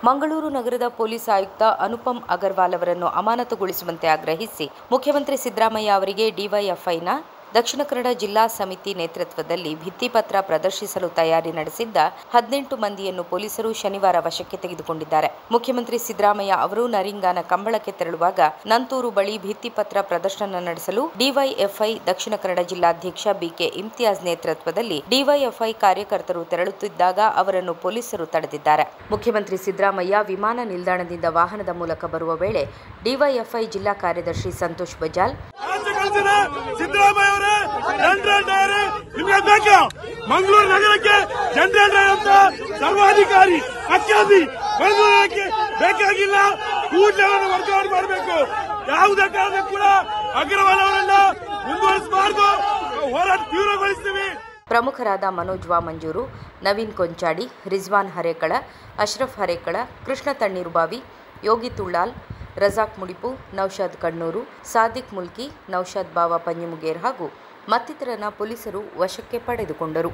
ಮಂಗಳೂರು ನಗರದ ಪೊಲೀಸ್ ಆಯುಕ್ತ ಅನುಪಮ್ ಅಗರ್ವಾಲ್ ಅವರನ್ನು ಅಮಾನತುಗೊಳಿಸುವಂತೆ ಆಗ್ರಹಿಸಿ ಮುಖ್ಯಮಂತ್ರಿ ಸಿದ್ದರಾಮಯ್ಯ ಅವರಿಗೆ ಡಿವೈಎಫ್ಐನ ದಕ್ಷಿಣ ಕನ್ನಡ ಜಿಲ್ಲಾ ಸಮಿತಿ ನೇತೃತ್ವದಲ್ಲಿ ಭಿತ್ತಿಪತ್ರ ಪ್ರದರ್ಶಿಸಲು ತಯಾರಿ ನಡೆಸಿದ್ದ 18 ಮಂದಿಯನ್ನು ಪೊಲೀಸರು ಶನಿವಾರ ವಶಕ್ಕೆ ತೆಗೆದುಕೊಂಡಿದ್ದಾರೆ. ಮುಖ್ಯಮಂತ್ರಿ ಸಿದ್ದರಾಮಯ್ಯ ಅವರು ನರಿಂಗಾನ ಕಂಬಳಕ್ಕೆ ತೆರಳುವಾಗ ನಂತೂರು ಬಳಿ ಭಿತ್ತಿಪತ್ರ ಪ್ರದರ್ಶನ ನಡೆಸಲು ಡಿವೈಎಫ್ಐ ದಕ್ಷಿಣ ಕನ್ನಡ ಜಿಲ್ಲಾಧ್ಯಕ್ಷ ಬಿಕೆ ಇಮ್ತಿಯಾಜ್ ನೇತೃತ್ವದಲ್ಲಿ ಡಿವೈಎಫ್ಐ ಕಾರ್ಯಕರ್ತರು ತೆರಳುತ್ತಿದ್ದಾಗ ಅವರನ್ನು ಪೊಲೀಸರು ತಡೆದಿದ್ದಾರೆ. ಮುಖ್ಯಮಂತ್ರಿ ಸಿದ್ದರಾಮಯ್ಯ ವಿಮಾನ ನಿಲ್ದಾಣದಿಂದ ವಾಹನದ ಮೂಲಕ ಬರುವ ವೇಳೆ ಡಿವೈಎಫ್ಐ ಜಿಲ್ಲಾ ಕಾರ್ಯದರ್ಶಿ ಸಂತೋಷ್ ಬಜಾಲ್ ಮಂಗಳೂರು ನಗರಕ್ಕೆ ಜನರಲ್ ಅಂತ ಸರ್ವಾಧಿಕಾರಿ ಅತ್ಯಾಧಿ ಬೇಕಾಗಿಲ್ಲ, ಕೂಡಲೇ ವರ್ಗಾವಣೆ ಮಾಡಬೇಕು. ಯಾವುದೇ ಕಾರಣಕ್ಕೂ ಕೂಡ ಅಗ್ರವಾಲ್ ಅವರನ್ನ ಮುಂದುವರಿಸಬಾರದು, ಹೋರಾಟ ತೀವ್ರಗೊಳಿಸ್ತೀವಿ. ಪ್ರಮುಖರಾದ ಮನೋಜ್ ವಾಮಂಜೂರು, ನವೀನ್ ಕೊಂಚಾಡಿ, ರಿಜ್ವಾನ್ ಹರೇಕಳ, ಅಶ್ರಫ್ ಹರೇಕಳ, ಕೃಷ್ಣ ತಣ್ಣೀರುಬಾವಿ, ಯೋಗಿ ತುಳ್ಳಾಲ್, ರಜಾಕ್ ಮುಡಿಪು, ನೌಶಾದ್ ಕಣ್ಣೂರು, ಸಾದಿಕ್ ಮುಲ್ಕಿ, ನೌಶಾದ್ ಬಾವ ಪಂಜಿಮುಗೇರ್ ಹಾಗೂ ಮತ್ತಿತರರನ್ನು ಪೊಲೀಸರು ವಶಕ್ಕೆ ಪಡೆದುಕೊಂಡರು.